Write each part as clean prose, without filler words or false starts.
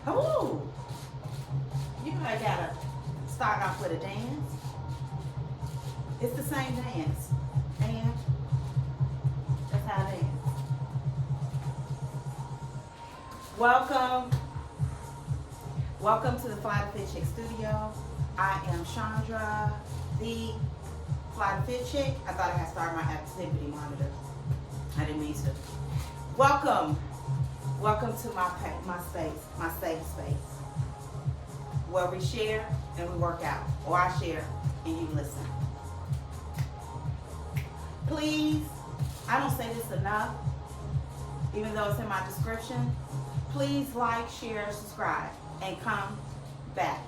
Ooh, you probably gotta start off with a dance. It's the same dance, and that's how I dance. Welcome to the Fly to Fit Chick studio. I am Chandra, the Fly to Fit Chick. I thought I had started my activity monitor. I didn't mean to. Welcome to my space, my safe space, where we share and we work out, or I share and you listen. Please, I don't say this enough, even though it's in my description. Please like, share, subscribe, and come back.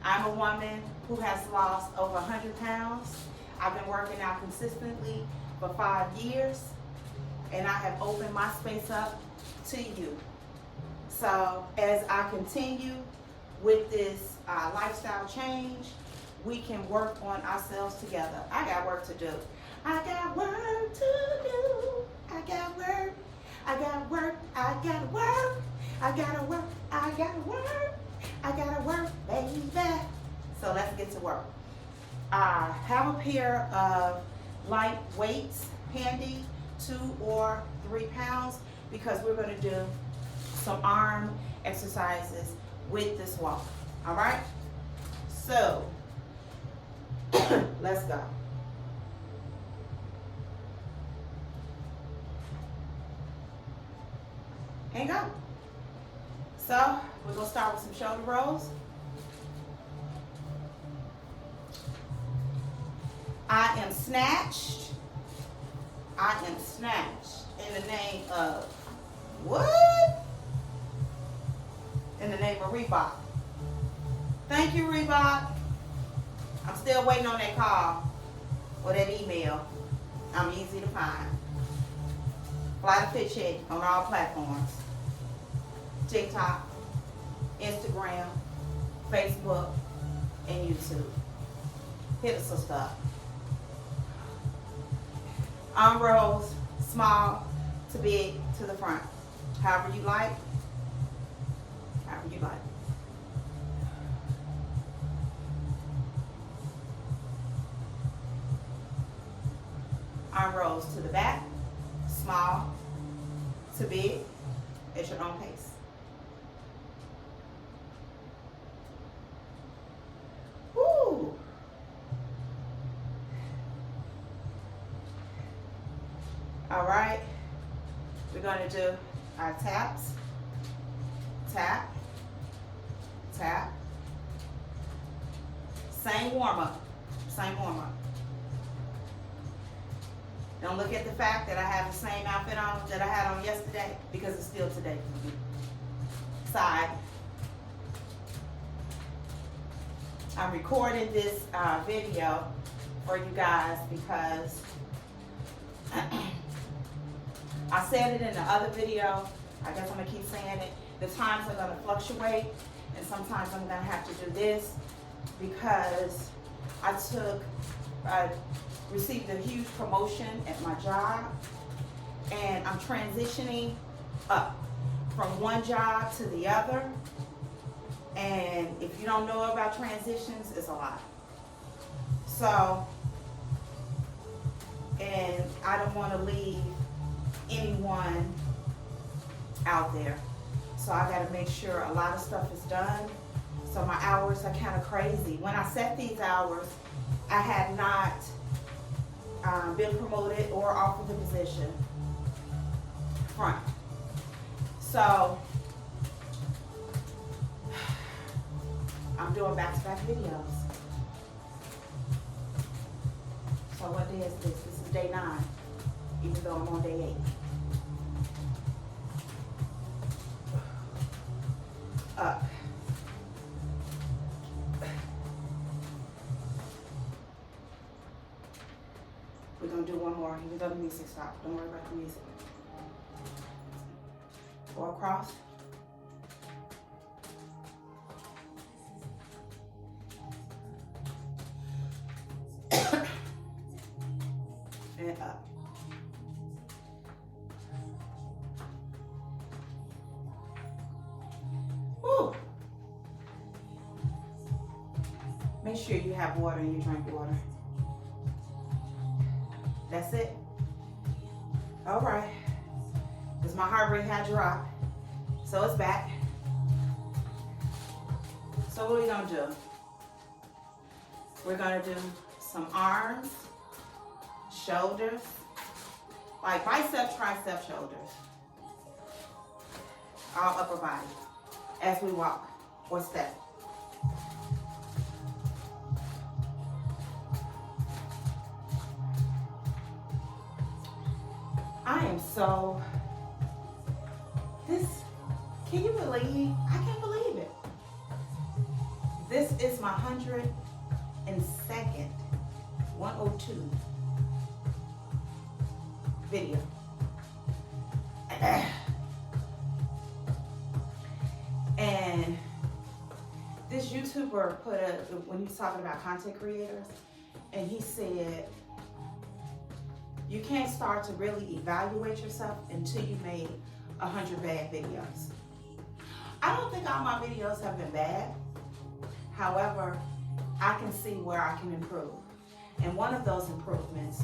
I'm a woman who has lost over 100 pounds. I've been working out consistently for 5 years, and I have opened my space up to you. So as I continue with this lifestyle change, we can work on ourselves together. I got work to do. I got work to do. I got work. I got work. I got work. I gotta work. I gotta work. I gotta work, baby. So let's get to work. I have a pair of light weights handy, 2 or 3 pounds, because we're going to do some arm exercises with this walk. All right? So let's go. And go. So we're going to start with some shoulder rolls. I am snatched in the name of what? In the name of Reebok. Thank you, Reebok. I'm still waiting on that call or that email. I'm easy to find. Fly to Fit Chick on all platforms. TikTok, Instagram, Facebook, and YouTube. Hit us some stuff. Arm rolls, small to big to the front. However you like. However you like. Arm rolls to the back, small to big, at your own pace. Woo! All right, we're going to do our taps, tap, tap, same warm-up. Don't look at the fact that I have the same outfit on that I had on yesterday, because it's still today for me. Side. I'm recording this video for you guys because I said it in the other video. I guess I'm going to keep saying it. The times are going to fluctuate, and sometimes I'm going to have to do this because I received a huge promotion at my job, and I'm transitioning up from one job to the other. And if you don't know about transitions, it's a lot. So, and I don't want to leave anyone out there. So I got to make sure a lot of stuff is done. So my hours are kind of crazy. When I set these hours, I had not been promoted or offered the position front. So I'm doing back-to-back videos. So what day is this? This is day 9, even though I'm on day 8. Up. We're going to do one more, even though the music stopped. Don't worry about the music. Go across. And up. Make sure you have water and you drink water. That's it. All right. Because my heart rate had dropped. So it's back. So what are we going to do? We're going to do some arms, shoulders, like bicep, tricep, shoulders. All upper body as we walk or step. I am so, can you believe? I can't believe it. This is my 102nd, 102 video. And this YouTuber when he was talking about content creators, and he said, you can't start to really evaluate yourself until you made 100 bad videos. I don't think all my videos have been bad. However, I can see where I can improve. And one of those improvements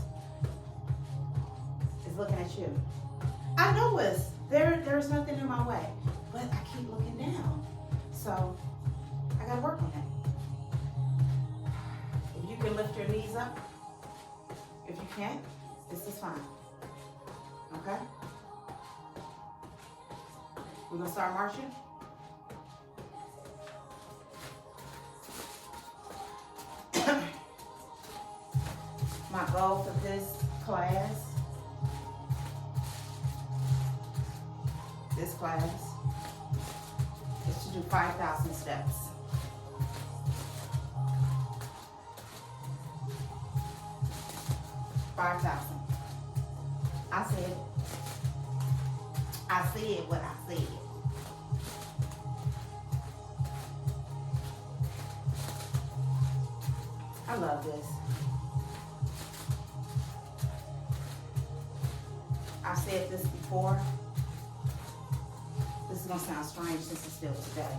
is looking at you. I know there's nothing in my way, but I keep looking down. So I gotta work on that. If you can lift your knees up, if you can't, this is fine. Okay? We're gonna start marching. My goal for this class is to do 5,000 steps. I said what I said. I love this. I've said this before. This is gonna sound strange since it's still today.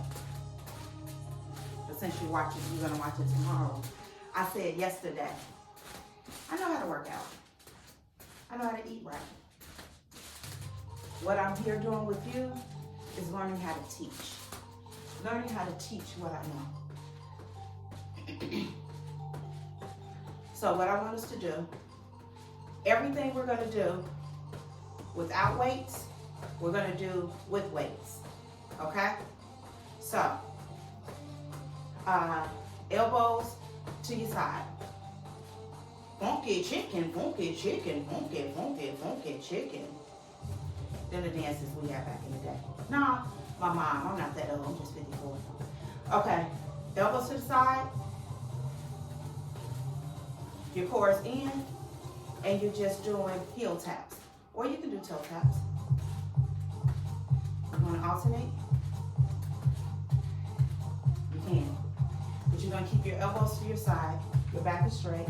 But since you watch it, you're gonna watch it tomorrow. I said yesterday, I know how to work out. I know how to eat right. What I'm here doing with you is learning how to teach. Learning how to teach what I know. So what I want us to do, everything we're gonna do without weights, we're gonna do with weights, okay? So, elbows to your side. Funky chicken, funky chicken, funky, funky, funky chicken. Then the dances we had back in the day. No, my mom, I'm not that old, I'm just 54. Okay, elbows to the side. Your core is in, and you're just doing heel taps. Or you can do toe taps. You want to alternate? You can. But you're going to keep your elbows to your side. Your back is straight.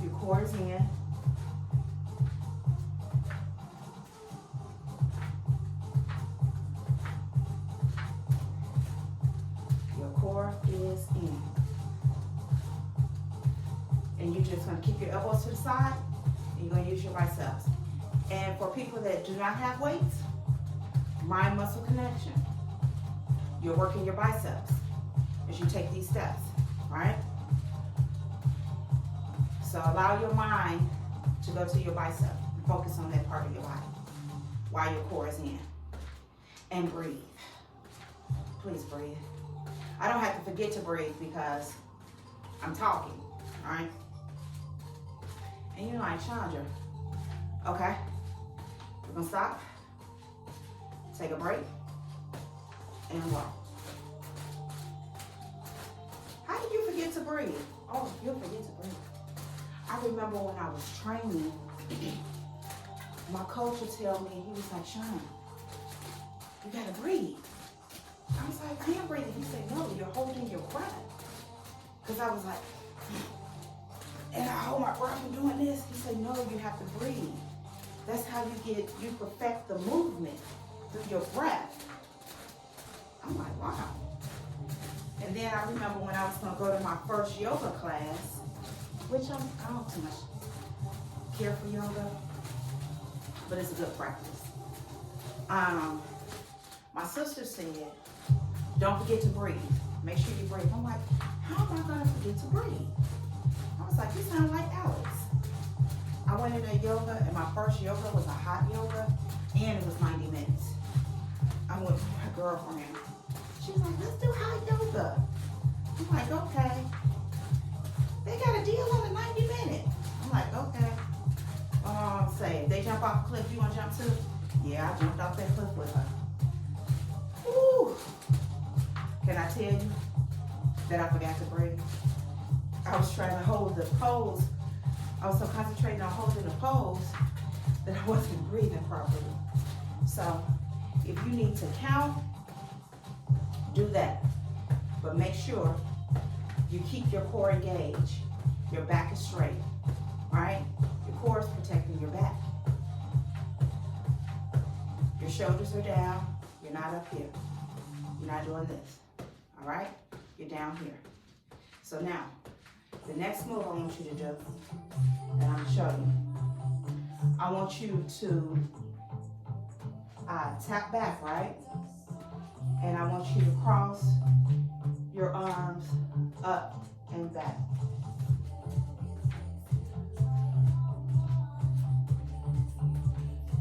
Your core is in. Your core is in. And you're just going to keep your elbows to the side. And you're going to use your biceps. And for people that do not have weights, mind-muscle connection. You're working your biceps as you take these steps, right? So allow your mind to go to your bicep and focus on that part of your body while your core is in. And breathe. Please breathe. I don't have to forget to breathe because I'm talking, all right? And you're like, Chandra, okay? We're gonna stop, take a break, and walk. How did you forget to breathe? Oh, you'll forget to breathe. I remember when I was training, my coach would tell me, he was like, Sean, you gotta breathe. I was like, I am breathing. He said, no, you're holding your breath. Because I was like, and I hold my breath and doing this. He said, no, you have to breathe. That's how you perfect the movement through your breath. I'm like, wow. And then I remember when I was gonna go to my first yoga class, which I don't too much care for yoga, but it's a good practice. My sister said, don't forget to breathe. Make sure you breathe. I'm like, how am I gonna forget to breathe? I was like, you sound like Alex. I went into yoga, and my first yoga was a hot yoga, and it was 90 minutes. I went with my girlfriend. She was like, let's do hot yoga. I'm like, okay. They got a deal on a 90 minute. I'm like, okay. Say, if they jump off a cliff, you wanna jump too? Yeah, I jumped off that cliff with her. Woo! Can I tell you that I forgot to breathe? I was trying to hold the pose. I was so concentrating on holding the pose that I wasn't breathing properly. So if you need to count, do that. But make sure you keep your core engaged. Your back is straight, right? Your core is protecting your back. Your shoulders are down. You're not up here. You're not doing this, all right? You're down here. So now, the next move I want you to do, and I'm gonna show you. I want you to tap back, right? And I want you to cross your arms up and back.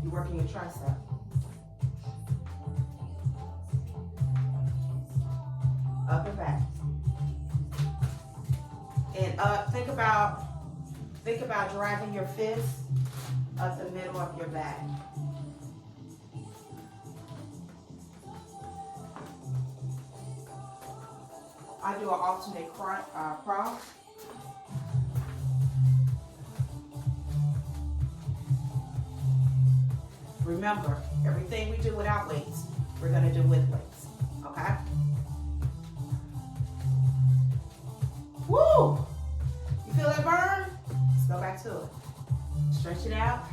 You're working your tricep. Up and back. And up, think about driving your fist up the middle of your back. I do an alternate cross. Remember, everything we do without weights, we're gonna do with weights, okay? Woo! You feel that burn? Let's go back to it. Stretch it out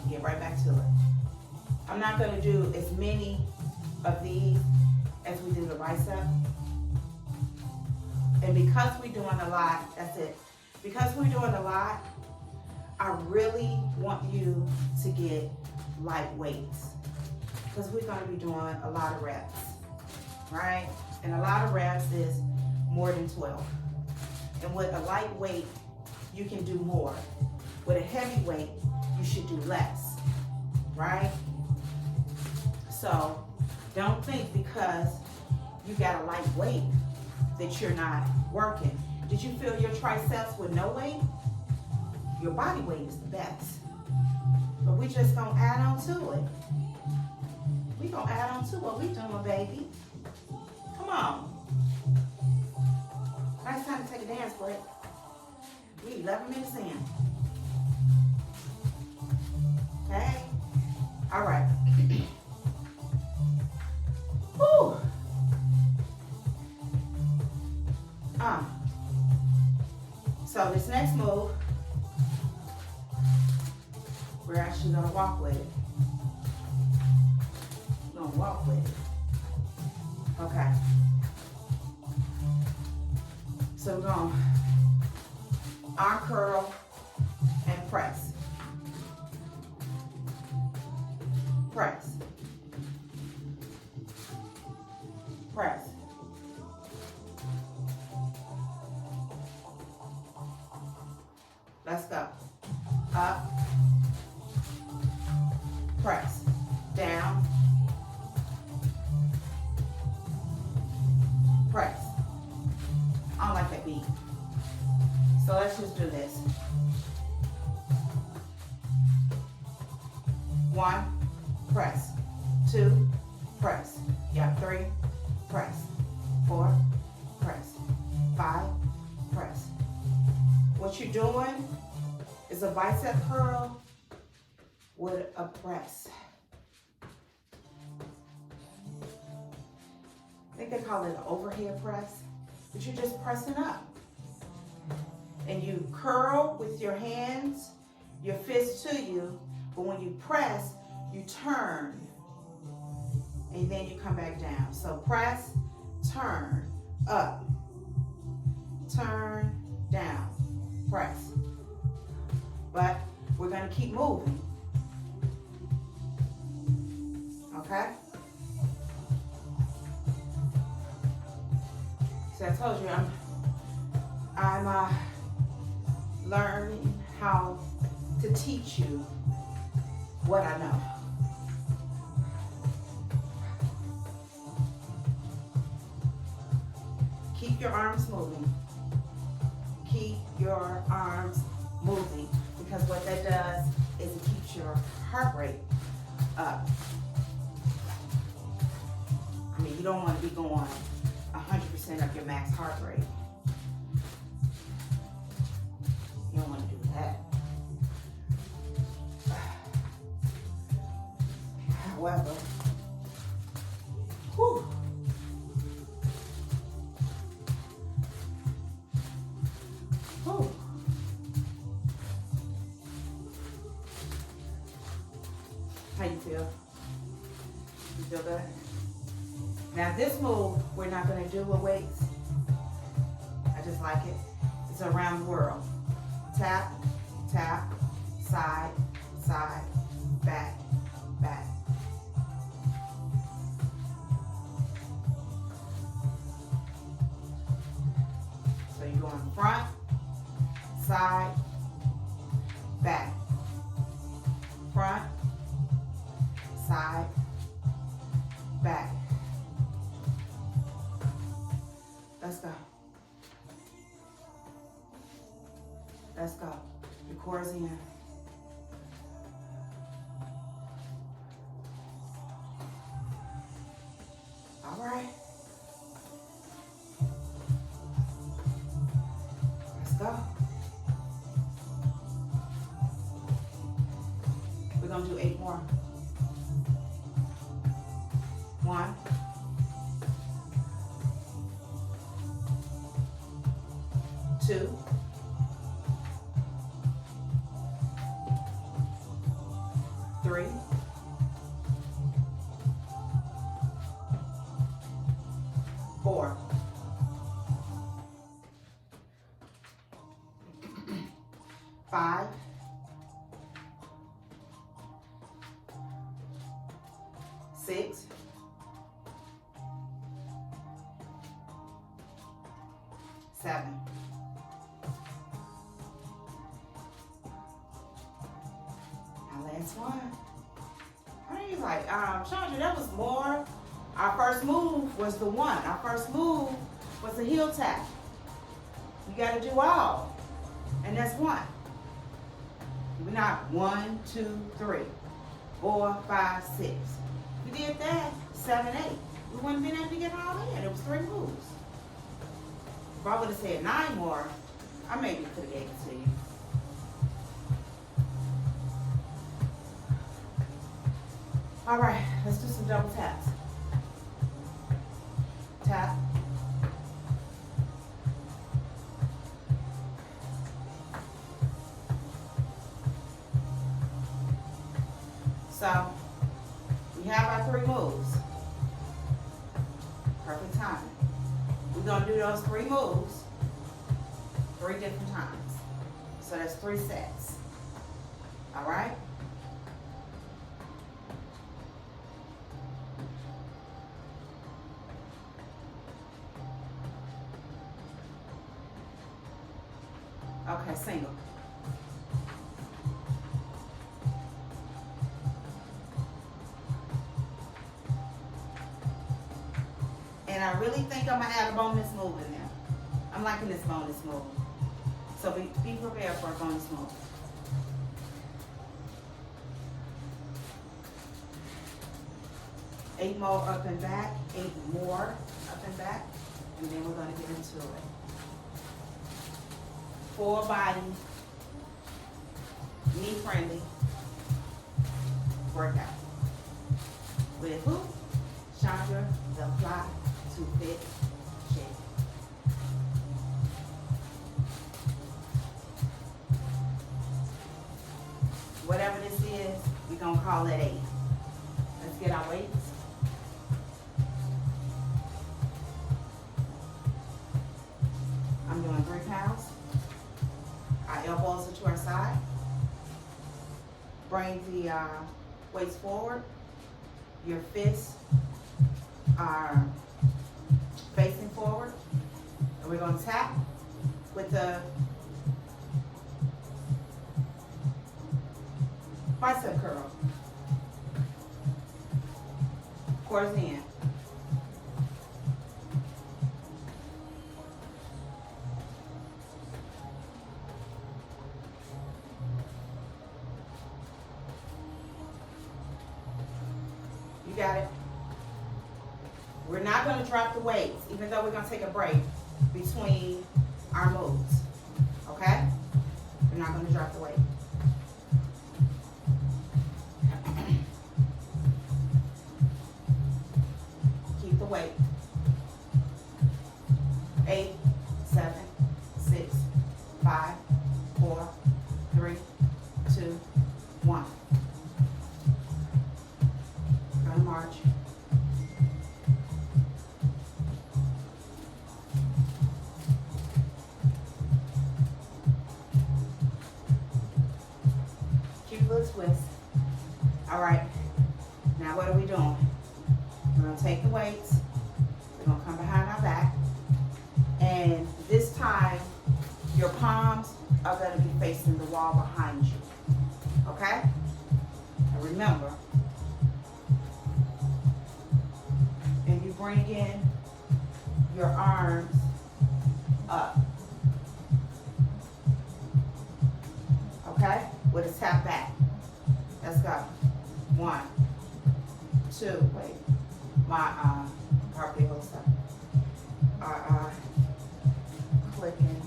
and get right back to it. I'm not gonna do as many of these as we do the bicep. And because we're doing a lot, that's it. Because we're doing a lot, I really want you to get light weights. Because we're gonna be doing a lot of reps, right? And a lot of reps is more than 12. And with a light weight, you can do more. With a heavy weight, you should do less, right? So don't think because you got a light weight that you're not working. Did you feel your triceps with no weight? Your body weight is the best. But we just gonna add on to it. We gonna add on to what we doing, baby. Come on. Now it's time to take a dance break. We 11 minutes in. Okay? All right. Whew. So this next move, we're actually gonna walk with it. We're gonna walk with it. Okay. So we're gonna arm curl and press. Press. Press. Let's go. Up. Press. Down. Press. I don't like that beat. So let's just do this. 1, press. 2, press. Yeah, 3, press. 4, press. 5, press. What you're doing is a bicep curl with a press. I think they call it an overhead press, but you're just pressing up. And you curl with your hands, your fist to you, but when you press, you turn, and then you come back down. So press, turn, up, turn, down, press. But we're going to keep moving. Okay? So I told you I'm learning how to teach you what I know. Keep your arms moving. Keep your arms moving, because what that does is it keeps your heart rate up. I mean, you don't want to be going 100% of your max heart rate. You don't want to do that. However, whew, whew. How you feel? You feel good? Now this move, we're not going to do with weights. I just like it. It's around the world. Tap, tap, side, side, back, back. So you're going front, side, back. Front, side, back. Let's go. Let's go. Your core is in. All right. Let's go. We're going to do 8 more. 1. 2. 3. 4. 5. 6. 7. Now last one. I mean, he's like, Chandra, that was more. Our first move was the one. Our first move was the heel tap. You got to do all. And that's 1. We're not 1, 2, 3, 4, 5, 6. We did that, 7, 8. We wouldn't have been able to get all in. It was 3 moves. If I would have said 9 more, I maybe could have gave it to you. All right, let's do some double taps. Tap. So, we have our 3 moves. Perfect timing. We're going to do those 3 moves 3 different times. So that's 3 sets. All right? Okay, single. And I really think I'm going to add a bonus move in there. I'm liking this bonus move. So be prepared for a bonus move. Eight more up and back, 8 more up and back, and then we're going to get into it. Full body, knee friendly workout. With who? Chandra, the Fly to Fit Chick. Whatever this is, we're going to call it 8. Let's get our weights. I'm doing bring the weights forward. Your fists are facing forward. And we're going to tap with the bicep curl. Towards the end. You got it. We're not going to drop the weights, even though we're going to take a break between our moves. Okay? We're not going to drop the weight. Keep the weight. 8, 7, 6, 5, 4, 3, 2, 1. Gonna march. Cute little twist. All right. Now what are we doing? We're gonna take the weights. We're gonna come behind our back. And this time, your palms are gonna be facing the wall behind you. Okay? And remember, and you bring in your arms up. Okay? With a tap back. Let's go. 1, 2, wait. My carpet hooks are clicking.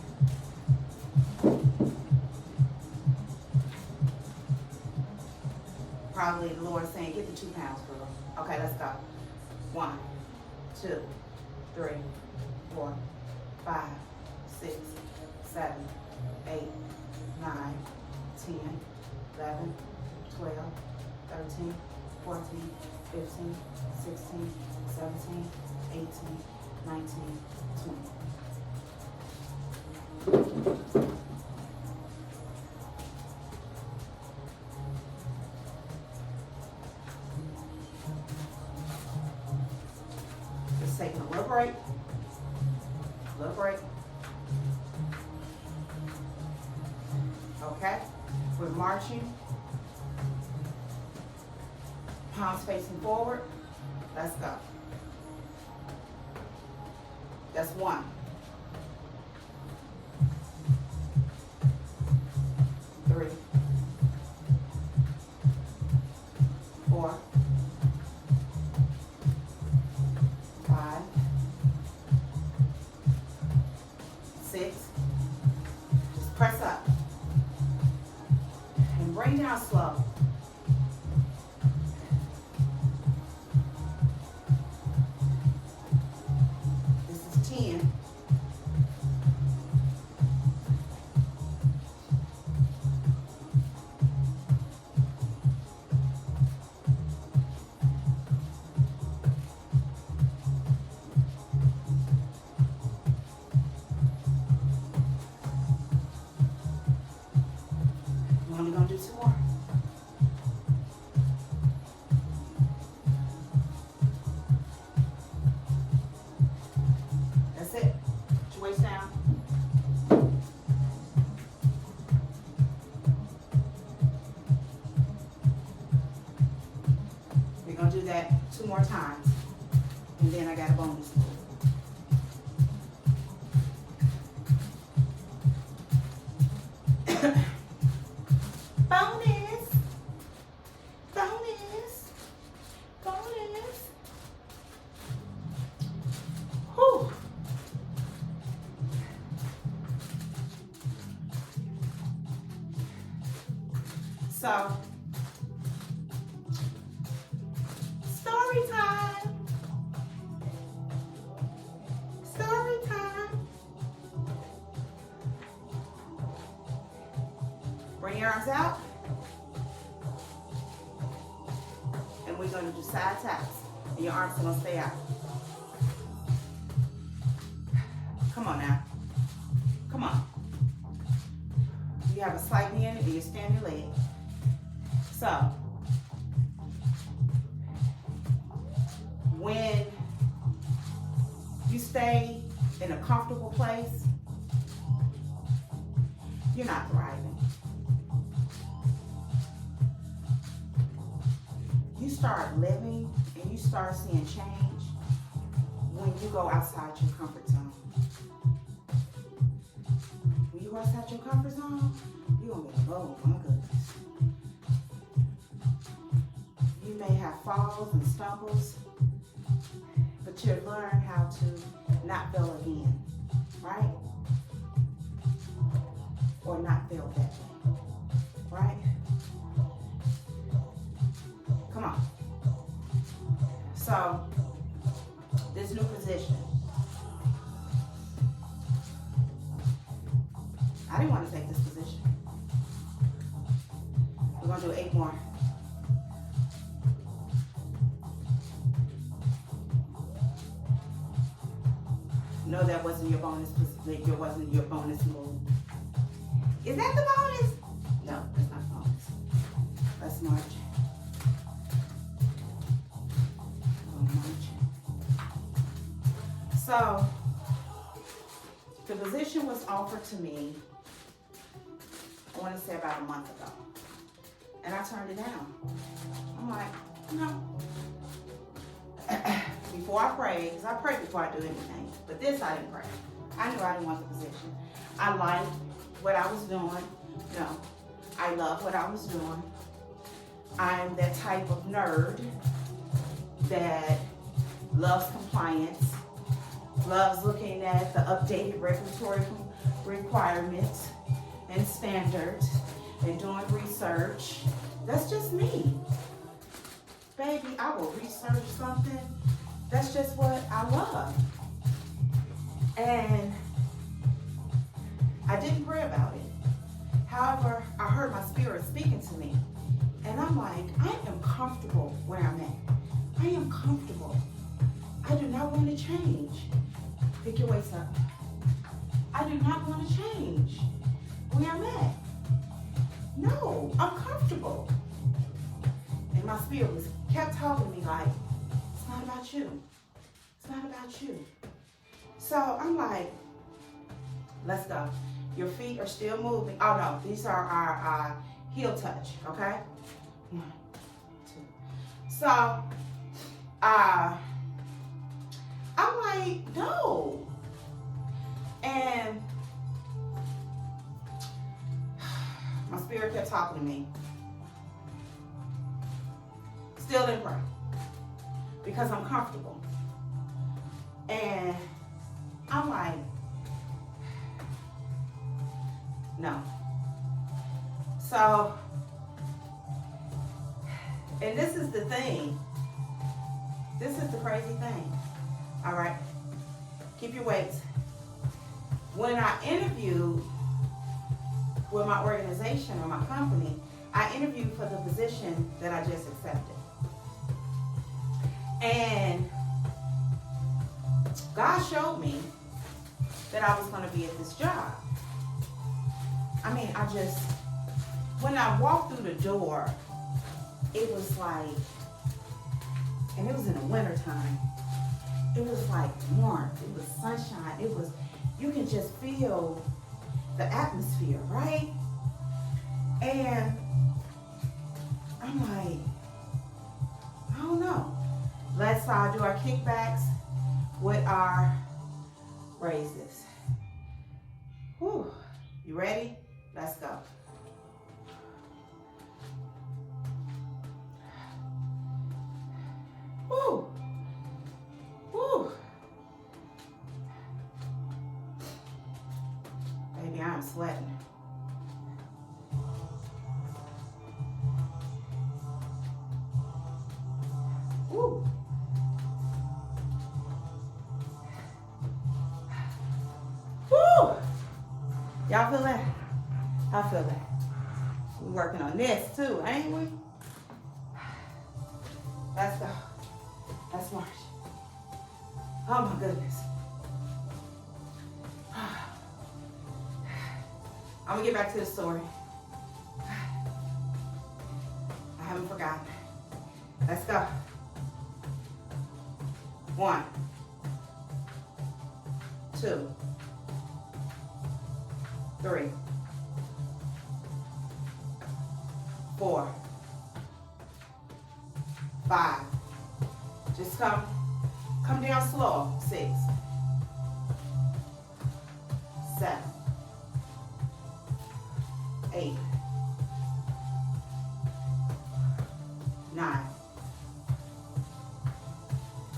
Probably the Lord saying, get the 2 pounds, girl. Okay, let's go. 1, 2, 3, 4, 5, 6, 7, 8, 9, 10, 11, 12, 13, 14, 15, 16, 17, 18, 19, 20. Just taking a little break. Little break. Okay? We're marching. Palms facing forward. Let's go. That's 1. 3, 4, 5, 6. Just press up. And bring down slow. This is 10. We're only going to do 2 more. That's it. Put your waist down. We're going to do that 2 more times. And then I got a bonus move. Bonus. Bonus. Bonus. Whew. So, story time. Story time. Bring your arms out. And we're going to do side taps. And your arms are going to stay out. Come on now. Come on. You have a slight bend in your standing leg. So, when you stay in a comfortable place, you're not thriving. You start living and you start seeing change when you go outside your comfort zone. When you go outside your comfort zone, you're going to be like, oh my goodness. You may have falls and stumbles, but you'll learn how to not fail again, right? Or not fail that way, right? Come on. So, this new position, I didn't want to take this position. We're going to do 8 more. No, that wasn't your bonus. It wasn't your bonus move. Is that the bonus? No, that's not bonus. Let's march. So, the position was offered to me, I want to say about a month ago. And I turned it down. I'm like, no. Before I prayed, because I pray before I do anything, but this I didn't pray. I knew I didn't want the position. I liked what I was doing. No, I love what I was doing. I'm that type of nerd that loves compliance, loves looking at the updated regulatory requirements and standards and doing research. That's just me. Baby, I will research something. That's just what I love. And I didn't pray about it. However, I heard my spirit speaking to me. And I'm like, I am comfortable where I'm at. I am comfortable. I do not want to change. Pick your weights up. I do not want to change where I'm at. No, I'm comfortable. And my spirit kept talking to me like, it's not about you. It's not about you. So I'm like, let's go. Your feet are still moving. Oh no, these are our heel touch, okay? 1, 2. So, I'm like, no. And my spirit kept talking to me. Still didn't pray. Because I'm comfortable. And I'm like, no. So, and this is the thing. This is the crazy thing. All right. Keep your weights. When I interviewed with my organization or my company, I interviewed for the position that I just accepted. And God showed me that I was going to be at this job. I mean, when I walked through the door, it was like, and it was in the wintertime, it was like warmth, it was sunshine, you can just feel the atmosphere, right? And I'm like, I don't know. Let's do our kickbacks with our raises. Whew. You ready? Let's go. Woo. Woo. Baby, I'm sweating. Woo. Woo. Y'all feel that? I feel that. We're working on this too, ain't we? Let's go. Let's march. Oh my goodness. I'm gonna get back to the story. forgotten. Let's go. 1, 2, 3, 4, 5. Just come down slow. 6, 7, 8, 9,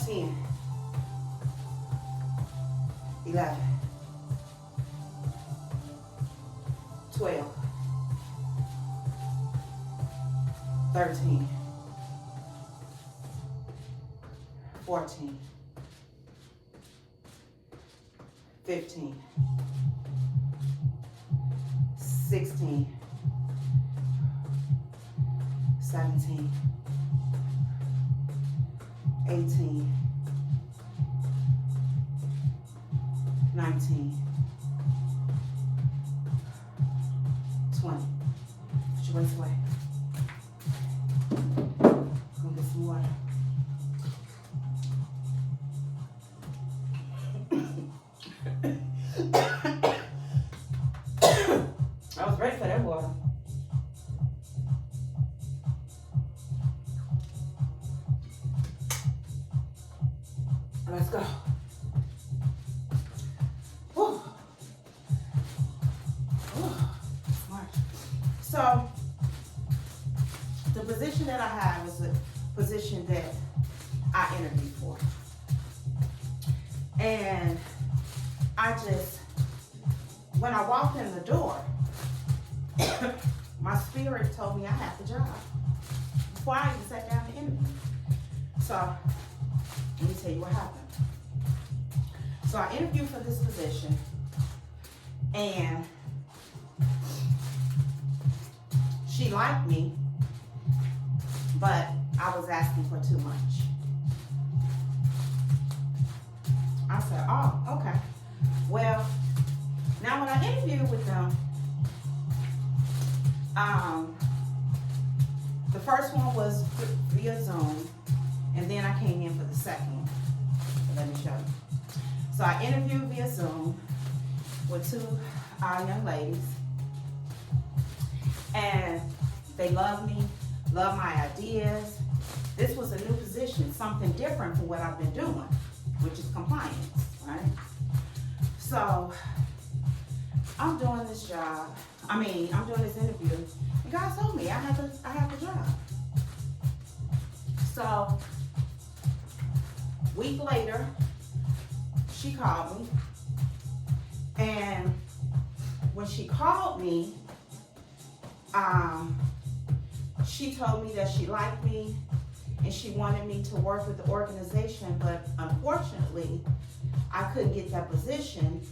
10, 11, 12, 13, 14, 15, 16, 17, 18, 19, 20. Put your weights away. Go get some water. I was ready for that water. Let's go. Whew. Whew. Smart. So, the position that I have is the position that I interviewed for. And when I walked in the door, my spirit told me I had the job before I even sat down to interview. So, let me tell you what happened. So I interviewed for this position, and she liked me, but I was asking for too much. I said, oh, okay. Well, now when I interviewed with them, the first one was via Zoom, and then I came in for the second one. So let me show you. So I interviewed via Zoom with 2 young ladies, and they love me, love my ideas. This was a new position, something different from what I've been doing, which is compliance, right? So I'm doing this job. I'm doing this interview, and God told me I have the job. So a week later, she called me, and when she called me, she told me that she liked me and she wanted me to work with the organization, but unfortunately, I couldn't get that position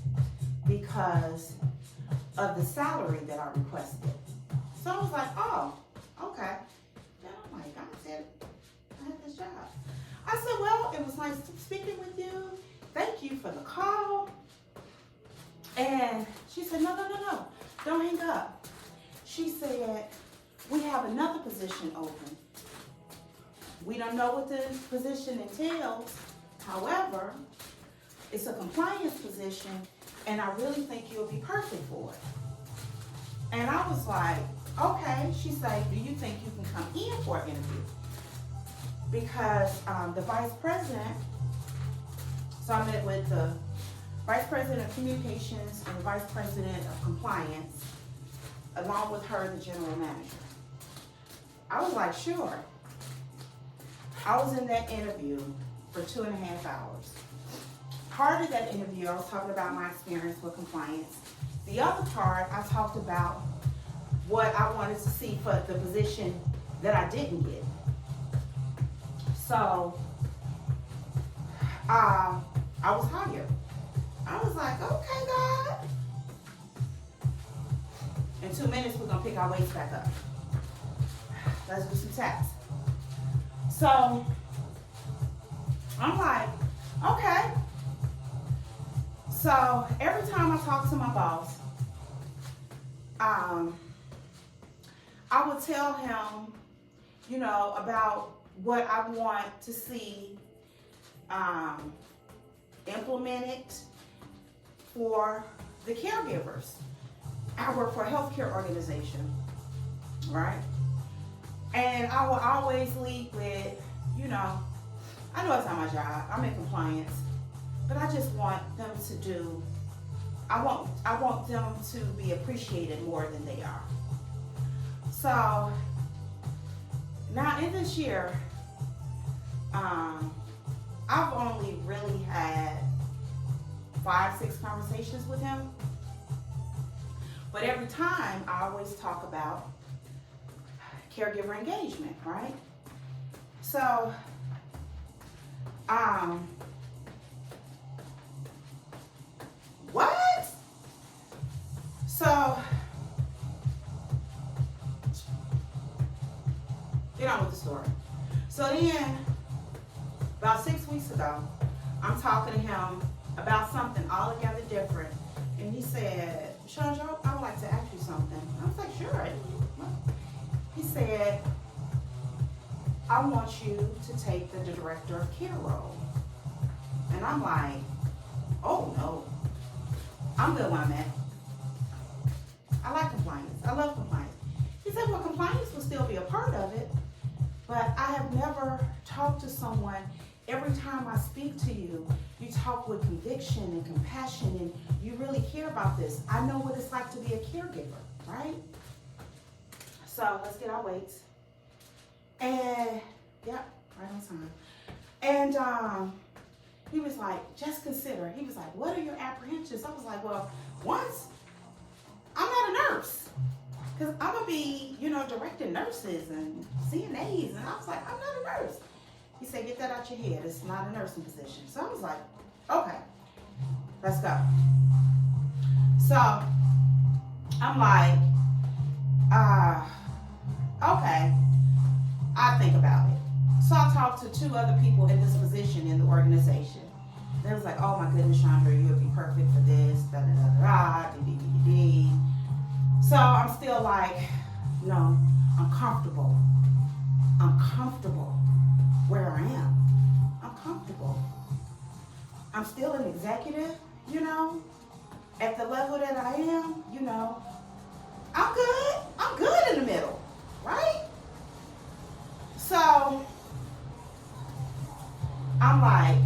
because of the salary that I requested. So I was like, oh, okay. Then I'm like, God said I had this job. I said, well, it was nice speaking with you. Thank you for the call. And she said, no, don't hang up. She said, we have another position open. We don't know what the position entails. However, it's a compliance position, and I really think you'll be perfect for it. And I was like, okay. She said, do you think you can come in for an interview? Because the vice president, so I met with the vice president of communications and the vice president of compliance, along with her, the general manager. I was like, sure. I was in that interview for 2.5 hours. Part of that interview, I was talking about my experience with compliance. The other part, I talked about what I wanted to see for the position that I didn't get. So, I was hired. I was like, okay, God. In 2 minutes, we're gonna pick our weights back up. Let's do some taps. So, I'm like, okay. So, every time I talk to my boss, I would tell him, about what I want to see implemented for the caregivers. I work for a healthcare organization, right? And I will always lead with, I know it's not my job. I'm in compliance, but I just want them to do. I want them to be appreciated more than they are. So now in this year, I've only really had 5-6 conversations with him. But every time I always talk about caregiver engagement, right? So, what? So, get on with the story. So then, about 6 weeks ago, I'm talking to him about something altogether different. And he said, Chandra, I would like to ask you something. I was like, sure. He said, I want you to take the director of care role. And I'm like, oh no, I'm good where I'm at. I like compliance. I love compliance. He said, well, compliance will still be a part of it, but I have never talked to someone. Every time I speak to you, you talk with conviction and compassion, and you really care about this. I know what it's like to be a caregiver, right? So let's get our weights. And, yep, right on time. And he was like, just consider. He was like, what are your apprehensions? I was like, well, once, I'm not a nurse. Because I'm going to be, directing nurses and CNAs. And I was like, I'm not a nurse. He said, get that out your head. It's not a nursing position. So I was like, okay, let's go. So I'm like, okay, I'll think about it. So I talked to 2 other people in this position in the organization. They was like, oh my goodness, Chandra, you'll be perfect for this, da-da-da-da-da. So I'm still like, no, I'm comfortable. I'm comfortable where I am. I'm comfortable. I'm still an executive, at the level that I am, I'm good. I'm good in the middle, right? So I'm like,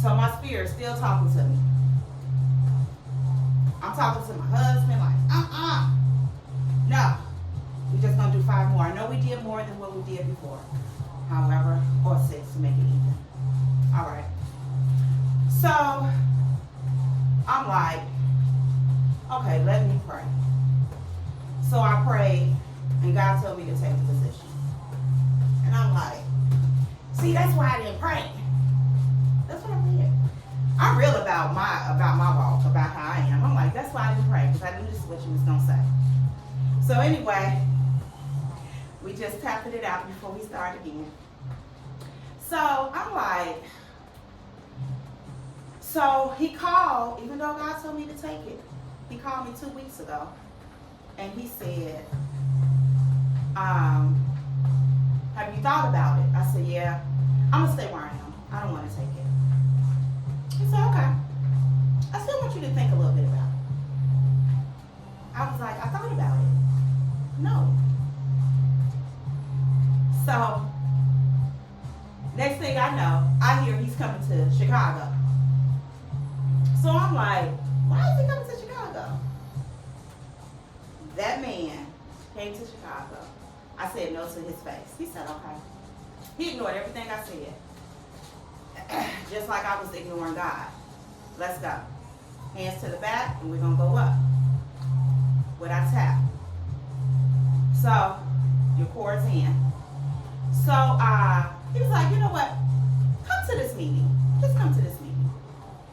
so my spirit's still talking to me. I'm talking to my husband like, no, we're just gonna do 5 more. I know we did more than what we did before. However, or 6 to make it even. All right. So I'm like, okay, let me pray. So I prayed, and God told me to take the position. And I'm like, see, that's why I didn't pray. That's what I did. I'm real about my walk, about how I am. I'm like, that's why I didn't pray, because I knew this is what you was gonna say. So anyway, we just tapped it out before we start again. So I'm like, so he called, even though God told me to take it, he called me 2 weeks ago, and he said, have you thought about it? I said, yeah, I'm gonna stay where I am. I don't want to take it. He said, okay. I still want you to think a little bit about it. I was like, I thought about it. No. So, next thing I know, I hear he's coming to Chicago. So I'm like, why is he coming to Chicago? That man came to Chicago. I said no to his face. He said, okay. He ignored everything I said. Just like I was ignoring God. Let's go. Hands to the back, and we're going to go up. With our tap. So, your cord's in. So, he was like, you know what? Come to this meeting. Just come to this meeting.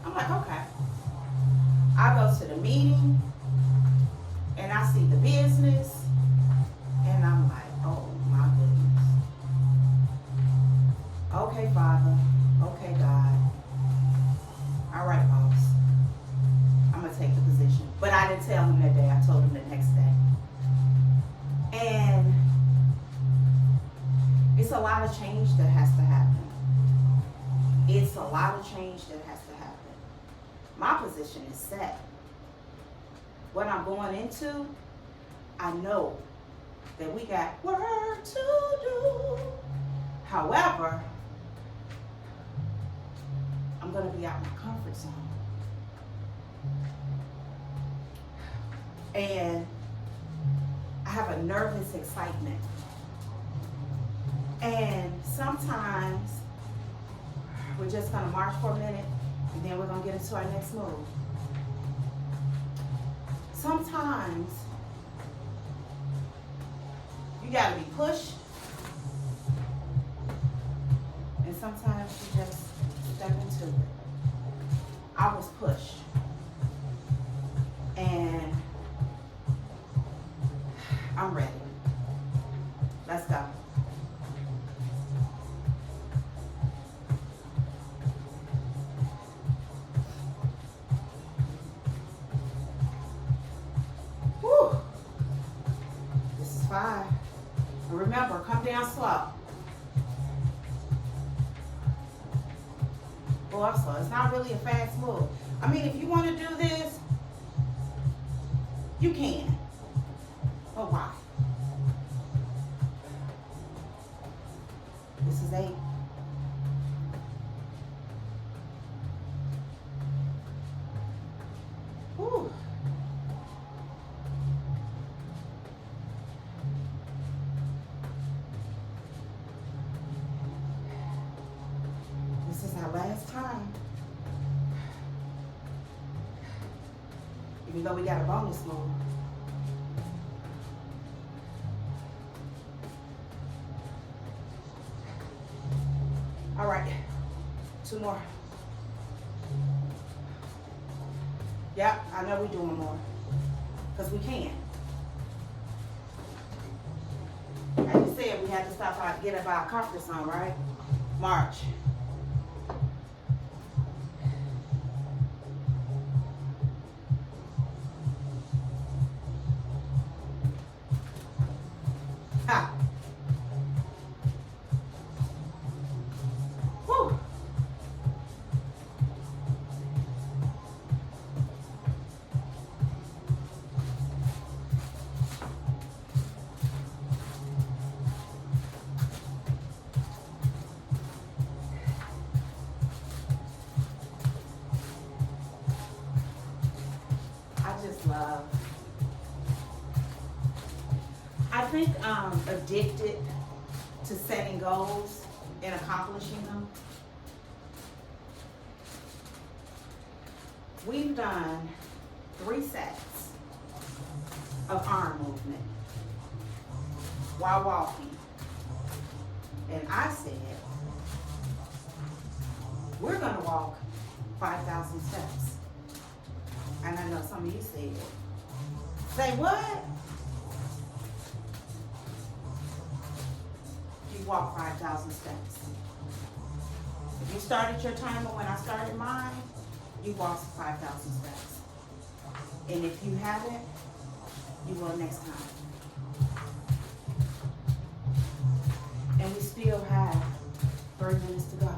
I'm like, okay. I go to the meeting, and I see the business, and I'm like, oh my goodness. Okay, Father. Okay, God. All right, boss. I'm going to take the position. But I didn't tell him that day. I told him the next day. And lot of change that has to happen. It's a lot of change that has to happen. My position is set. What I'm going into, I know that we got work to do. However, I'm going to be out of my comfort zone. And I have a nervous excitement. And sometimes we're just going to march for a minute and then we're going to get into our next move. Sometimes you got to be pushed, and sometimes you just step into it. I was pushed, and I'm ready. Let's go. Whew. This is 5. And remember, come down slow. Go up slow. It's not really a fast move. I mean, if you want to do this, you can. But why? This is 8. Whew. This is our last time. Even though we got a bonus move. All right, 2 more. Yep, I know we're doing more, because we can. As you said, we had to stop out, get up our comfort zone, right? March. Ha. Whew. I think I'm addicted to setting goals and accomplishing them. We've done 3 sets of arm movement while walking. And I said, we're gonna walk 5,000 steps. And I know some of you said, say what? You walk 5,000 steps. If you started your timer when I started mine, you walked 5,000 steps. And if you haven't, you will next time. And we still have 30 minutes to go.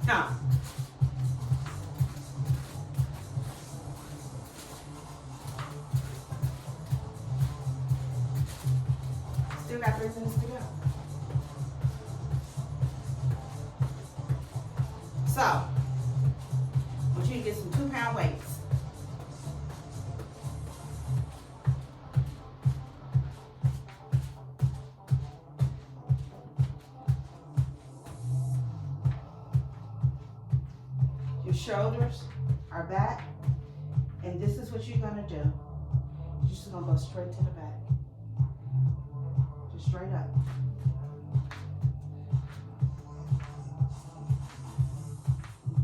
Now, still got 30 minutes to go. So, I want you to get some 2-pound weights. Your shoulders are back, and this is what you're gonna do. You're just gonna go straight to the back. Just straight up.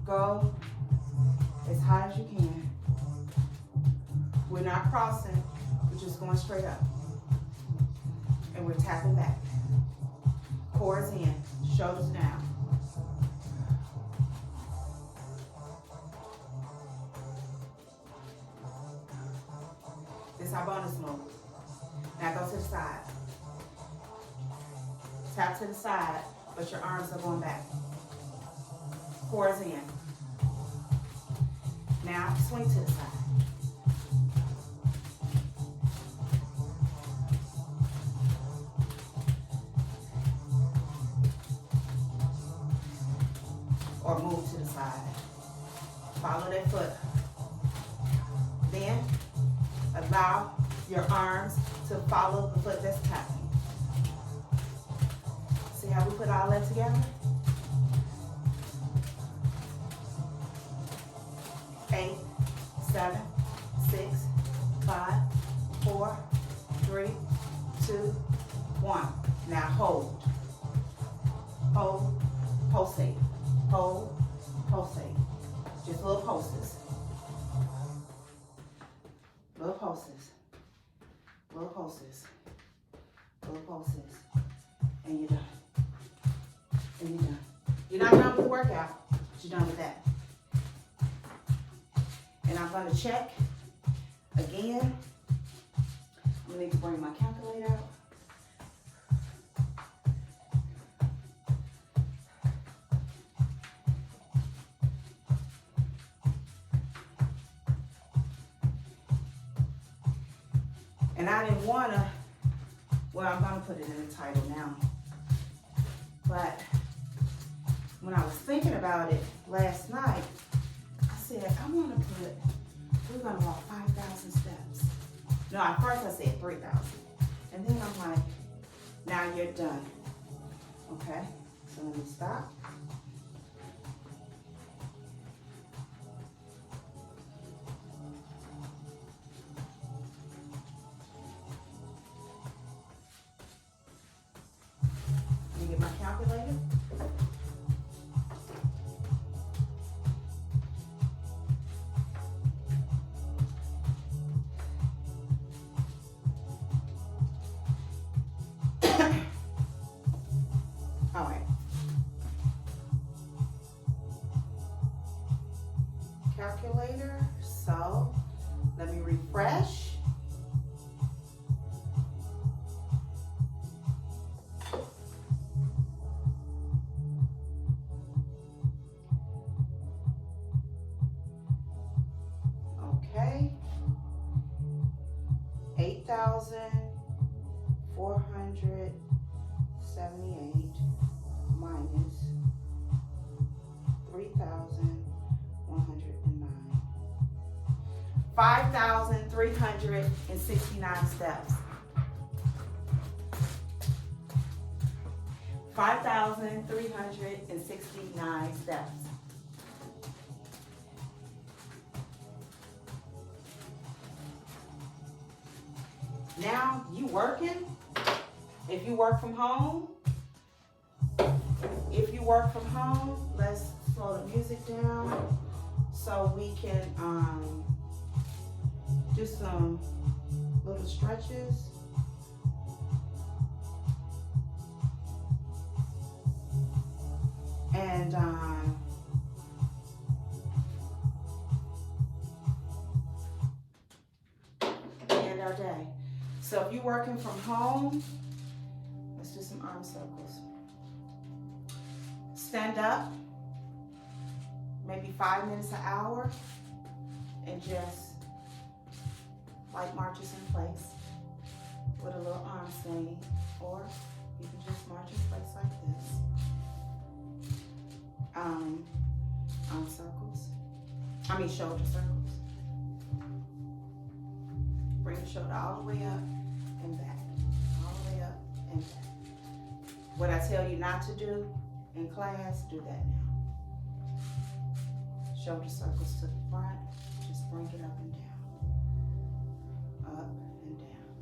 Go as high as you can. We're not crossing, we're just going straight up. And we're tapping back. Core is in, shoulders down. This is our bonus move. Now go to the Tap to the side, but your arms are going back. Cores in. Now swing to the side. Or move to the side. Follow that foot. Then allow your arms to follow the foot that's tapping. See how we put all that together? 8, 7, 6, 5, 4, 3, 2, 1. Now hold. Hold, pulsate. Hold, pulsate. Just little pulses. Little pulses. Little pulses. Little pulses. And you're done. And you're done. You're not done with the workout, but you're done with that. And I'm going to check again. I'm going to need to bring my calculator out. And I didn't want to, well, I'm going to put it in the title now. But when I was thinking about it last night, I said, I want to put, we're going to walk 5,000 steps. No, at first I said 3,000. And then I'm like, now you're done. Okay, so let me stop. Let me get my calculator. All right. Calculator. So let me refresh. Okay. 8,478 minus 3,109. 5,369 steps. 5,369 steps. Now you working. If you work from home, let's slow the music down so we can do some little stretches. And end our day. So if you're working from home, let's do some arm circles. Stand up, maybe 5 minutes, an hour, and just like marches in place with a little arm swing, or you can just march in place like this. Arm circles. Shoulder circles. Bring the shoulder all the way up and back. All the way up and back. What I tell you not to do in class, do that now. Shoulder circles to the front. Just bring it up and down. Up and down.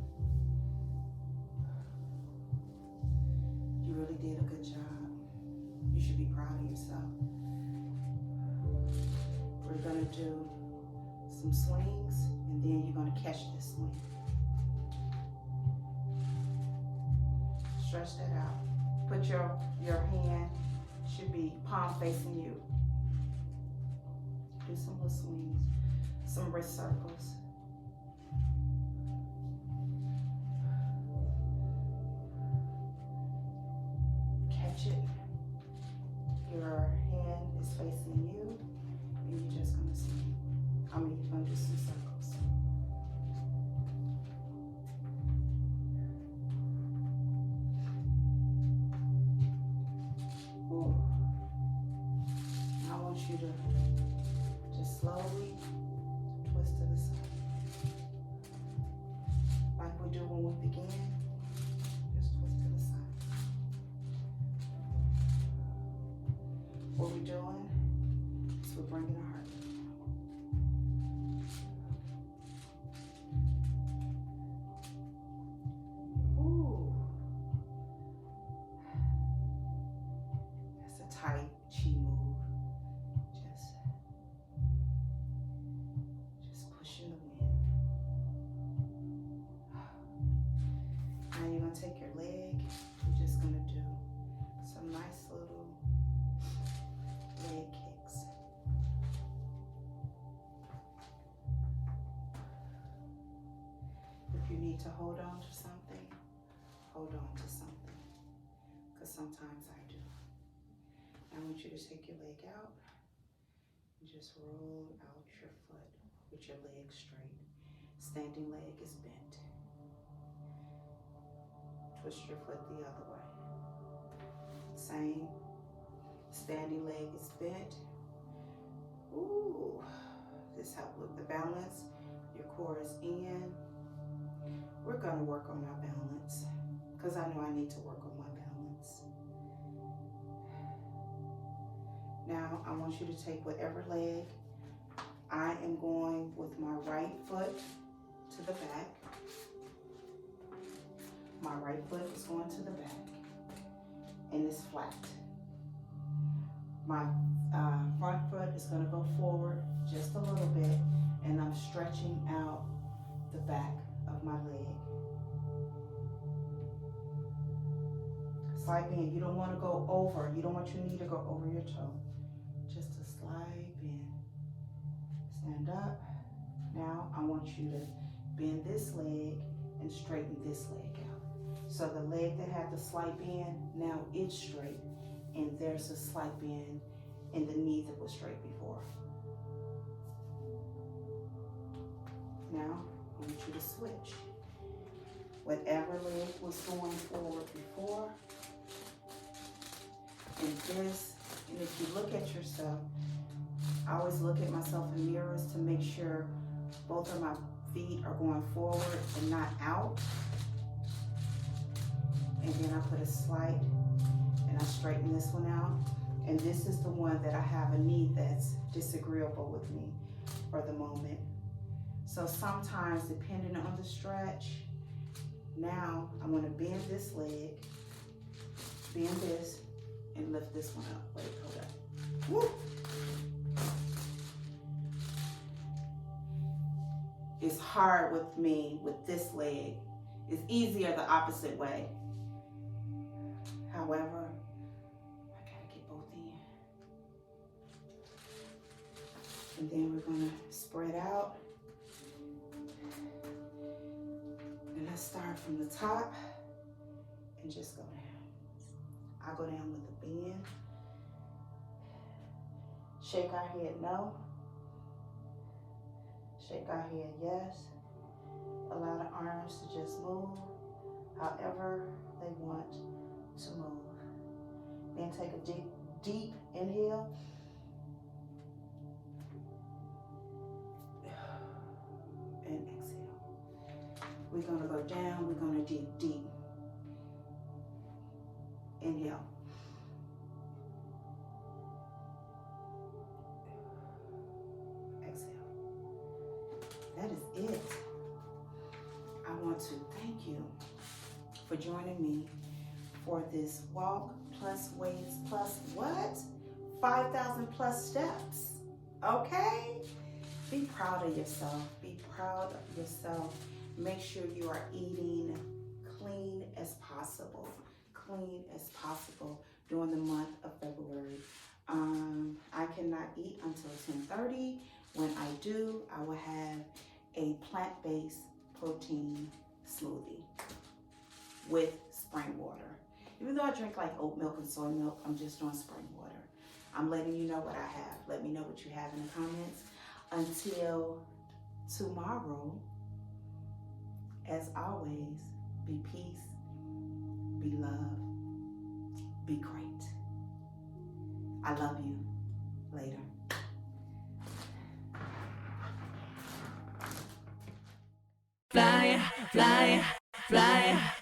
You really did a good job. You should be proud of yourself. We're going to do some swings, and then you're going to catch this swing. Stretch that out. Put your hand, should be palm facing you. Do some little swings, some wrist circles. stretch it. Your hand is facing you, and you're just gonna swing. You're gonna do some circles. Ooh. I want you to just slowly twist to the side. Like we do when we begin. Just twist to the side. What we're doing is we're bringing our heart down. Ooh. That's a tight chi move. Just pushing the wind. Now you're going to take your leg. You're just going to do some nice little leg kicks. If you need to hold on to something, hold on to something. Because sometimes I do. I want you to take your leg out and just roll out your foot with your leg straight. Standing leg is bent. Twist your foot the other way. Same. Standing leg is bent. Ooh, this helps with the balance. Your core is in. We're gonna work on our balance because I know I need to work on my balance. Now I want you to take whatever leg. I am going with my right foot to the back. My right foot is going to the back and it's flat. My front foot is going to go forward just a little bit and I'm stretching out the back of my leg. Slide bend. You don't want to go over. You don't want your knee to go over your toe. Just a slide bend. Stand up. Now I want you to bend this leg and straighten this leg out. So the leg that had the slight bend, now it's straight. And there's a slight bend in the knee that was straight before. Now I want you to switch. Whatever leg was going forward before, and this, and if you look at yourself, I always look at myself in mirrors to make sure both of my feet are going forward and not out. And then I put a slight and I straighten this one out. And this is the one that I have a knee that's disagreeable with me for the moment. So sometimes, depending on the stretch, now I'm gonna bend this leg, bend this, and lift this one up. Wait, hold up. Woo! It's hard with me with this leg. It's easier the opposite way. However, I gotta get both in. And then we're gonna spread out. And let's start from the top and just go down. I go down with a bend. Shake our head no. Shake our head yes. Allow the arms to just move however they want to move. Then take a deep inhale. And exhale. We're going to go down. We're going to deep. Inhale. Exhale. That is it. I want to thank you for joining me for this walk plus weights plus what? 5,000 plus steps. Okay? Be proud of yourself. Be proud of yourself. Make sure you are eating clean as possible. Clean as possible during the month of February. I cannot eat until 10:30. When I do, I will have a plant-based protein smoothie with spring water. Even though I drink like oat milk and soy milk. I'm just doing spring water. I'm letting you know what I have. Let me know what you have in the comments. Until tomorrow, as always, be peace, be love, be great. I love you. Later. Fly, fly, fly.